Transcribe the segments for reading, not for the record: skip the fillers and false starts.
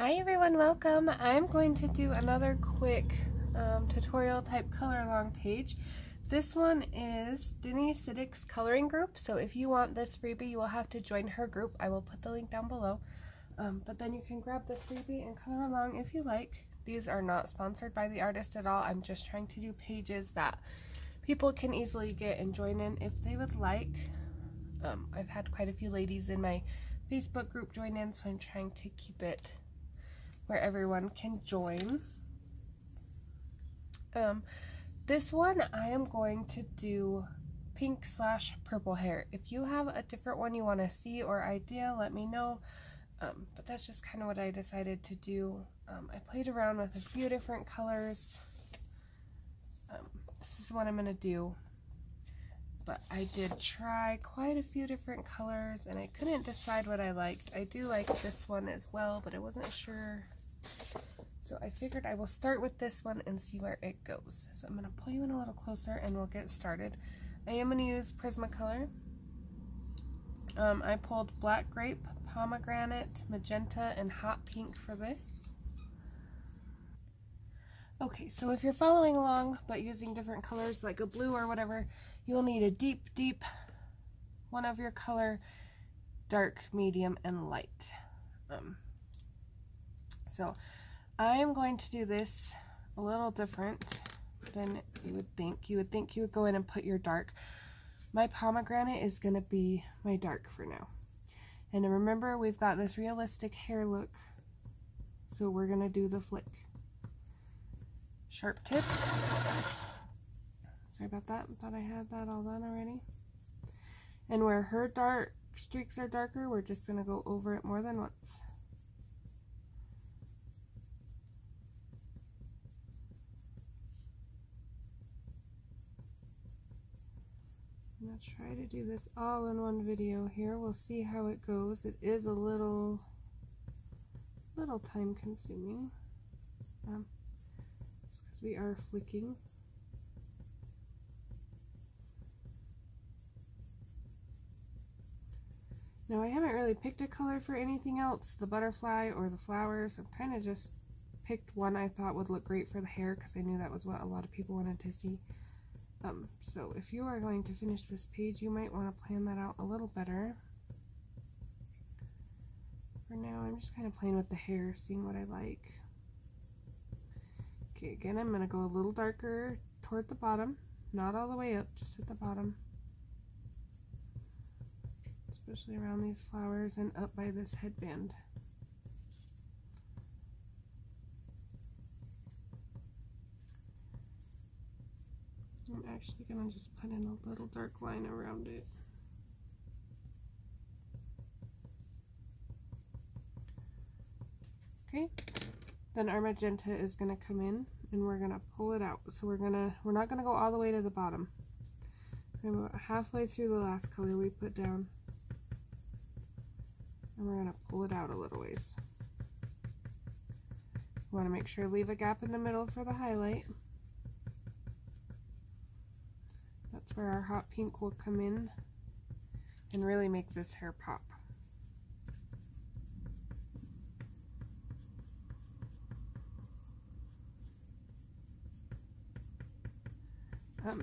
Hi everyone, welcome. I'm going to do another quick tutorial type color along page. This one is DinnySidik's coloring group, so if you want this freebie you will have to join her group. I will put the link down below, but then you can grab the freebie and color along if you like. These are not sponsored by the artist at all. I'm just trying to do pages that people can easily get and join in if they would like. I've had quite a few ladies in my Facebook group join in, so I'm trying to keep it where everyone can join. This one I am going to do pink/purple hair. If you have a different one you want to see or idea, let me know. But that's just kind of what I decided to do. I played around with a few different colors. This is what I'm going to do. But I did try quite a few different colors and I couldn't decide what I liked. I do like this one as well, but I wasn't sure. So I figured I will start with this one and see where it goes. So I'm going to pull you in a little closer and we'll get started. I am going to use Prismacolor. I pulled black grape, pomegranate, magenta, and hot pink for this. Okay, so if you're following along but using different colors like a blue or whatever, you'll need a deep one of your color, dark, medium, and light. So I am going to do this a little different than you would think. You would think you would go in and put your dark. My pomegranate is going to be my dark for now. And remember, we've got this realistic hair look, so we're going to do the flick. Sharp tip. Sorry about that. Thought I had that all done already. And where her dark streaks are darker, we're just going to go over it more than once. I'm going to try to do this all in one video here. We'll see how it goes. It is a little time consuming. We are flicking. Now I haven't really picked a color for anything else, the butterfly or the flowers. I've kind of just picked one I thought would look great for the hair because I knew that was what a lot of people wanted to see. So if you are going to finish this page, you might want to plan that out a little better. For now, I'm just kind of playing with the hair, seeing what I like. Okay, again, I'm going to go a little darker toward the bottom, not all the way up, just at the bottom. Especially around these flowers and up by this headband. I'm actually going to just put in a little dark line around it. Okay. Then our magenta is going to come in and we're going to pull it out. So we're not going to go all the way to the bottom. We're about halfway through the last color we put down. And we're going to pull it out a little ways. We want to make sure to leave a gap in the middle for the highlight. That's where our hot pink will come in and really make this hair pop.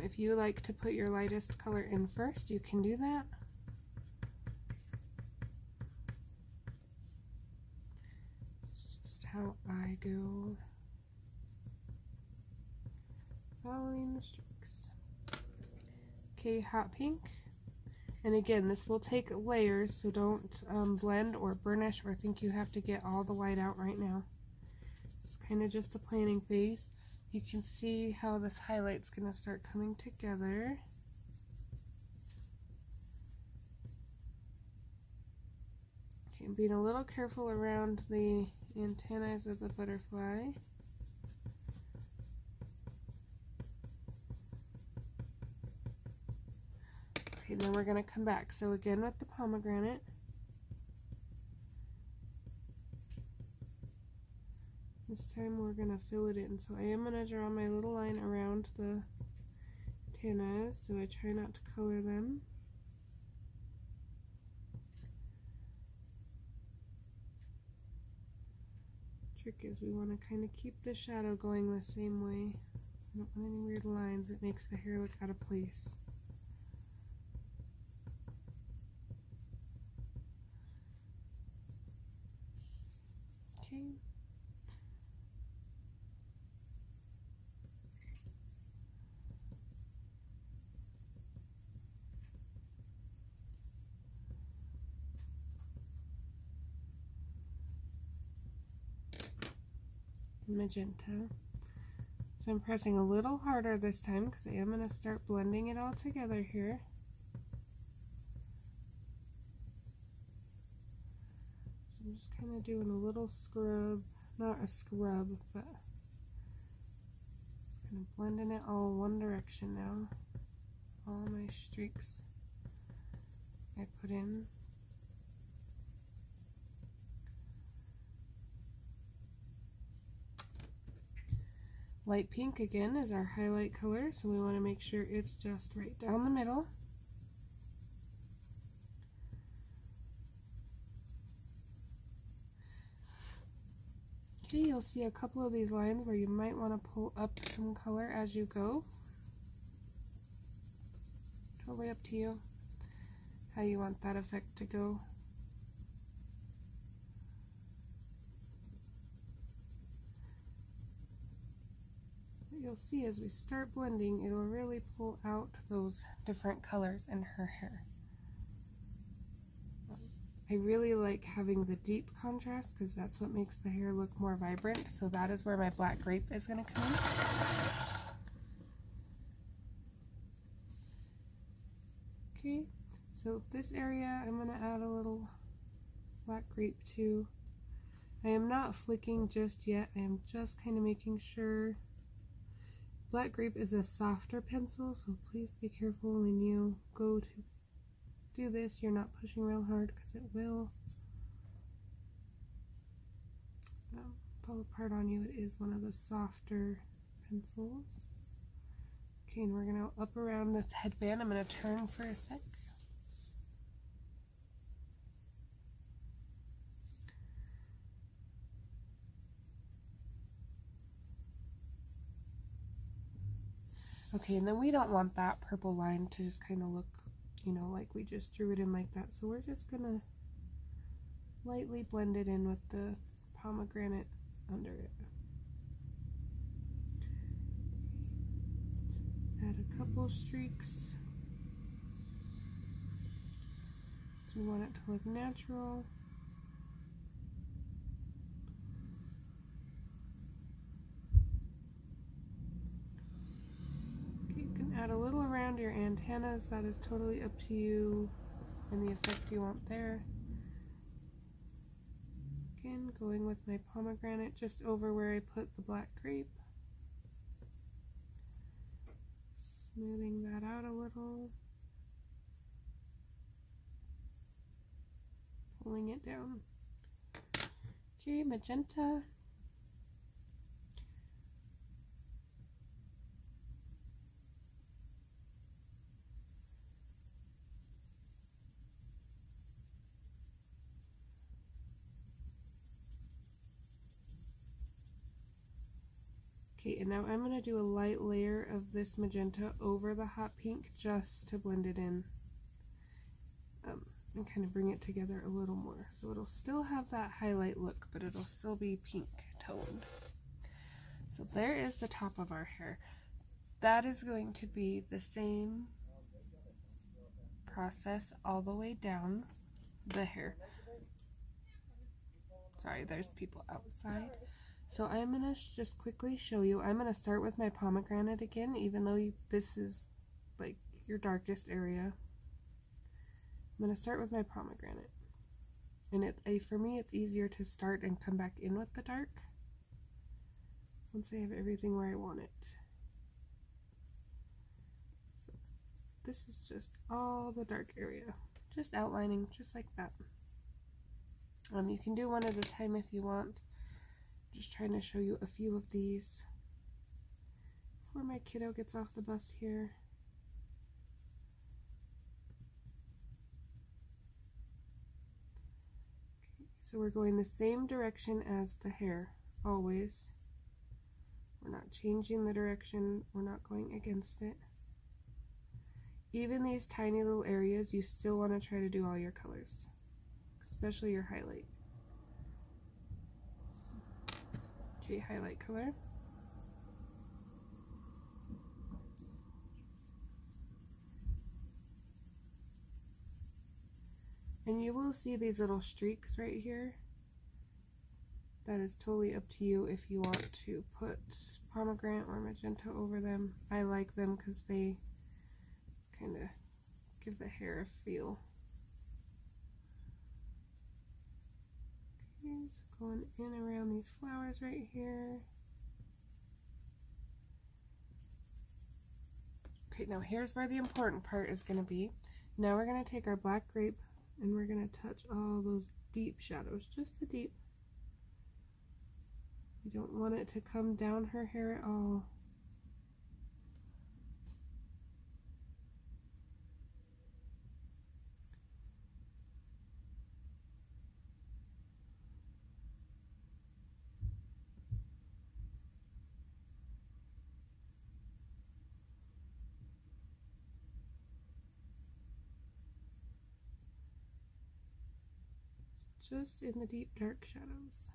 If you like to put your lightest color in first, you can do that. This is just how I go, following the streaks. Okay, hot pink. And again, this will take layers, so don't blend or burnish or think you have to get all the white out right now. It's kind of just a planning phase. You can see how this highlight's going to start coming together. Okay, I'm being a little careful around the antennae of the butterfly. Okay, then we're going to come back. So again with the pomegranate. This time we're going to fill it in. So I am going to draw my little line around the antennas, so I try not to color them. trick is we want to kind of keep the shadow going the same way. We don't want any weird lines. It makes the hair look out of place. Okay. Magenta. So I'm pressing a little harder this time because I am going to start blending it all together here. So I'm just kind of doing a little scrub, not a scrub, but just kind of blending it all one direction now. All my streaks I put in. Light pink again is our highlight color, so we want to make sure it's just right down the middle. Okay, you'll see a couple of these lines where you might want to pull up some color as you go. Totally up to you how you want that effect to go. What you'll see as we start blending, it'll really pull out those different colors in her hair. I really like having the deep contrast because that's what makes the hair look more vibrant, so that is where my black grape is going to come in. Okay, so this area I'm going to add a little black grape too. I am not flicking just yet, I am just kind of making sure. Black grape is a softer pencil, so please be careful when you go to do this. You're not pushing real hard because it will fall apart on you. It is one of the softer pencils. Okay, and we're going to up around this headband. I'm going to turn for a sec. Okay, and then we don't want that purple line to just kind of look, you know, like we just drew it in like that. So we're just gonna lightly blend it in with the pomegranate under it. Add a couple streaks. We want it to look natural. Add a little around your antennas. That is totally up to you and the effect you want there. Again, going with my pomegranate just over where I put the black grape. Smoothing that out a little. Pulling it down. Okay, magenta. Okay, and now I'm going to do a light layer of this magenta over the hot pink just to blend it in and kind of bring it together a little more. So it'll still have that highlight look, but it'll still be pink toned. So there is the top of our hair. That is going to be the same process all the way down the hair. Sorry, there's people outside. So I'm going to just quickly show you. I'm going to start with my pomegranate again, even though this is like your darkest area. I'm going to start with my pomegranate. And for me, it's easier to start and come back in with the dark once I have everything where I want it. So this is just all the dark area, just outlining just like that. You can do one at a time if you want. Just trying to show you a few of these before my kiddo gets off the bus here. Okay, so we're going the same direction as the hair. always. We're not changing the direction, we're not going against it. Even these tiny little areas, you still want to try to do all your colors, especially your highlight. Okay, highlight color. And you will see these little streaks right here. That is totally up to you if you want to put pomegranate or magenta over them. I like them because they kind of give the hair a feel. Okay, so going in around these flowers right here. Okay, now here's where the important part is going to be. Now we're going to take our black grape and we're going to touch all those deep shadows, just the deep. You don't want it to come down her hair at all. Just in the deep dark shadows.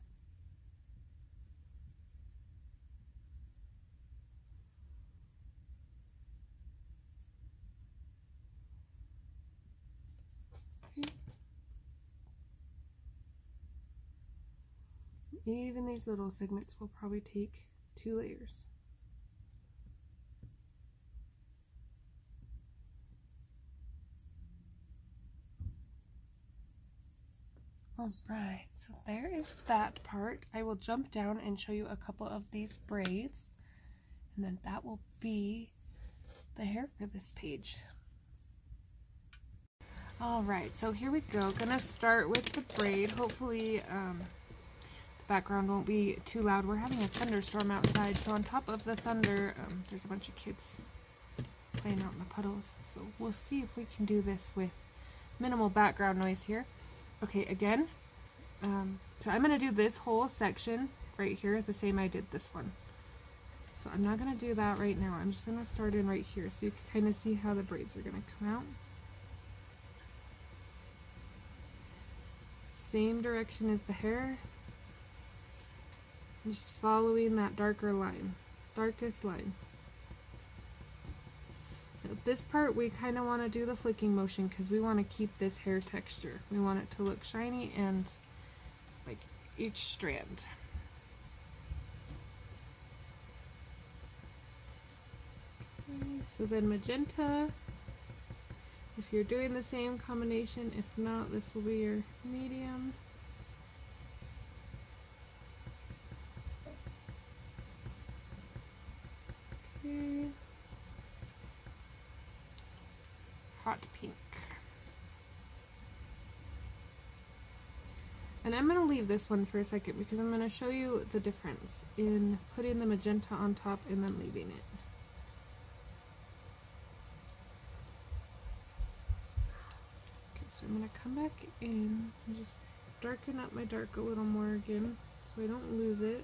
Okay. Even these little segments will probably take 2 layers. Alright, so there is that part. I will jump down and show you a couple of these braids, and then that will be the hair for this page. Alright, so here we go. Gonna start with the braid. Hopefully the background won't be too loud. We're having a thunderstorm outside, so on top of the thunder, there's a bunch of kids playing out in the puddles. So we'll see if we can do this with minimal background noise here. Okay, again, so I'm going to do this whole section right here the same I did this one. So I'm not going to do that right now. I'm just going to start in right here so you can kind of see how the braids are going to come out. Same direction as the hair. Just following that darker line, darkest line. This part we kind of want to do the flicking motion because we want to keep this hair texture. We want it to look shiny and like each strand. Okay, so then magenta, if you're doing the same combination, if not, this will be your medium. Okay. Hot pink. And I'm going to leave this one for a second because I'm going to show you the difference in putting the magenta on top and then leaving it. Okay, so I'm going to come back in and just darken up my dark a little more again so I don't lose it.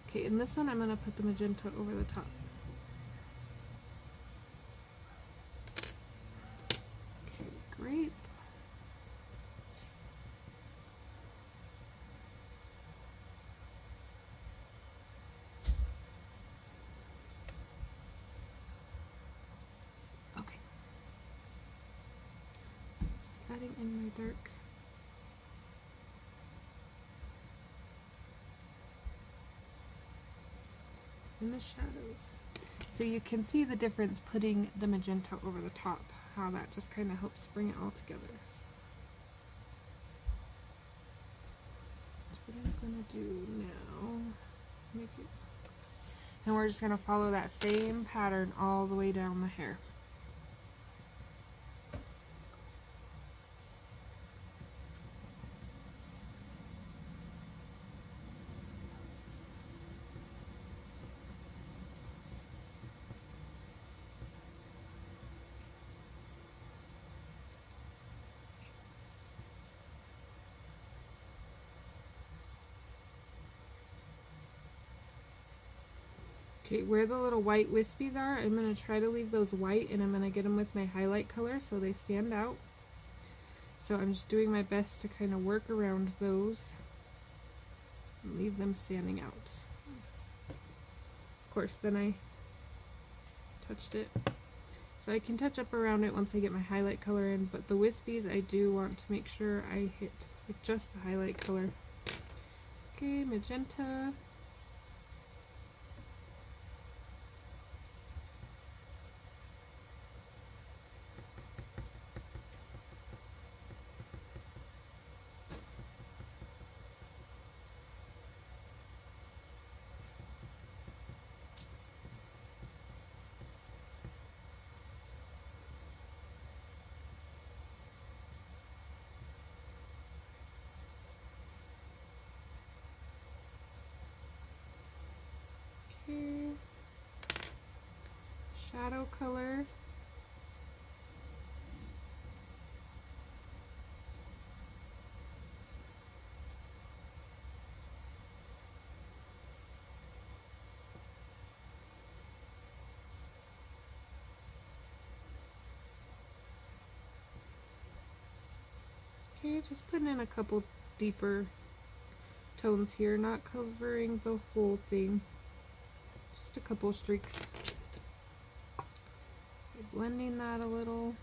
Okay, in this one I'm going to put the magenta over the top. Okay, great. Okay. So just adding in my dark. In the shadows. So you can see the difference putting the magenta over the top, how that just kind of helps bring it all together. So that's what I'm going to do now. Make it focus. And we're just going to follow that same pattern all the way down the hair. Okay, where the little white wispies are, I'm going to try to leave those white, and I'm going to get them with my highlight color so they stand out. So I'm just doing my best to kind of work around those and leave them standing out. Of course, then I touched it. So I can touch up around it once I get my highlight color in, but the wispies I do want to make sure I hit with just the highlight color. Okay, magenta. Okay. Shadow color. Okay, just putting in a couple deeper tones here, not covering the whole thing. Just a couple streaks. Blending that a little.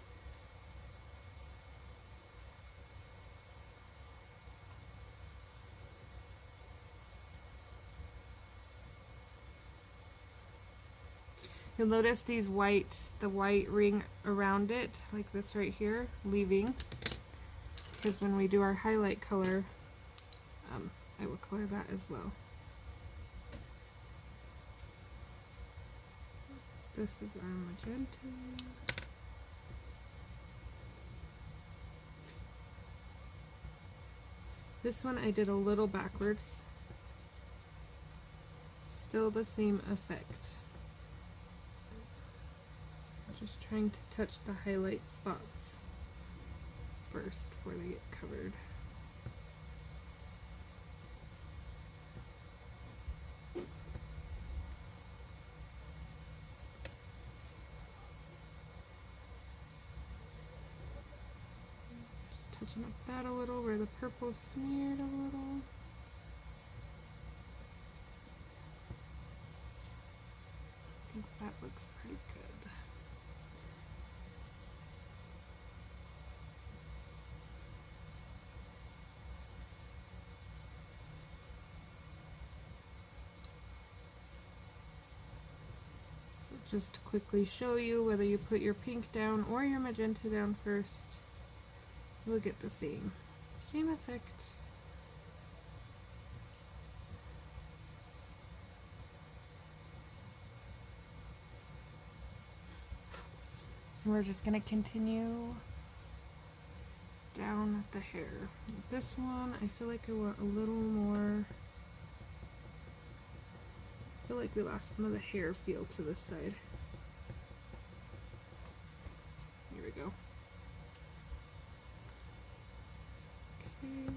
You'll notice the white ring around it, like this right here, leaving. Because when we do our highlight color, I will color that as well. This is our magenta. This one I did a little backwards. Still the same effect. Just trying to touch the highlight spots first before they get covered. Just touching up that a little where the purple smeared a little. I think that looks pretty good. Just to quickly show you, whether you put your pink down or your magenta down first, you'll get the same effect. We're just going to continue down the hair. This one, I feel like I want a little more. I feel like we lost some of the hair feel to this side. Here we go. Okay.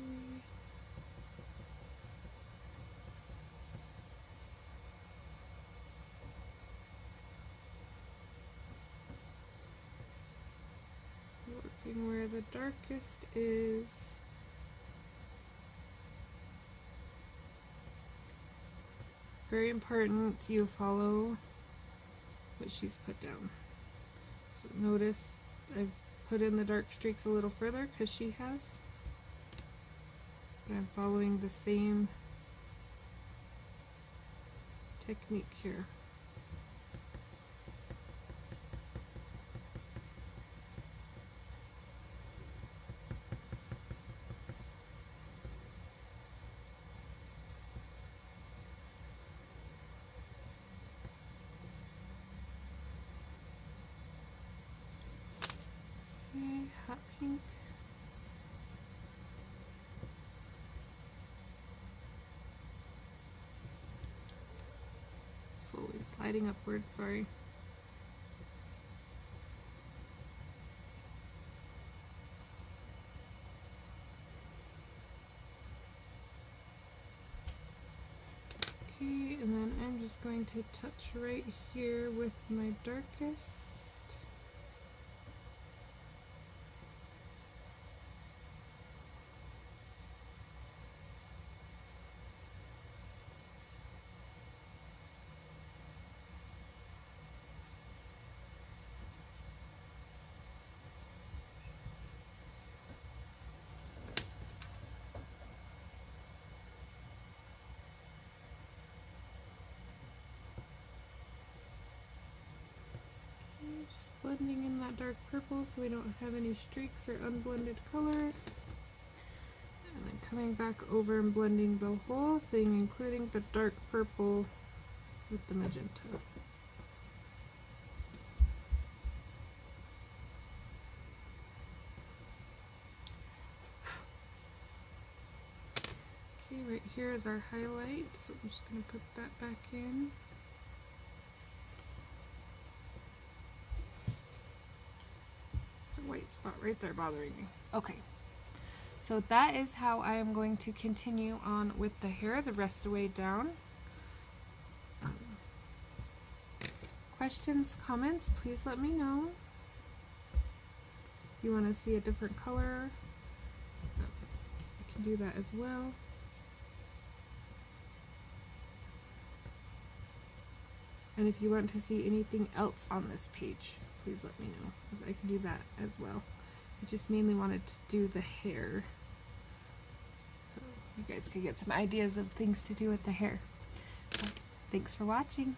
Working where the darkest is. Very important you follow what she's put down. So notice I've put in the dark streaks a little further because she has, but I'm following the same technique here. Hot pink. Slowly sliding upward, sorry. Okay, and then I'm just going to touch right here with my darkest. Just blending in that dark purple so we don't have any streaks or unblended colors. And then coming back over and blending the whole thing, including the dark purple with the magenta. Okay, right here is our highlight, so I'm just going to put that back in. There's a white spot right there bothering me. Okay, so that is how I am going to continue on with the hair the rest of the way down. Questions, comments, please let me know. If you want to see a different color, I can do that as well. And if you want to see anything else on this page, please let me know, because I can do that as well. I just mainly wanted to do the hair, so you guys could get some ideas of things to do with the hair. Thanks for watching.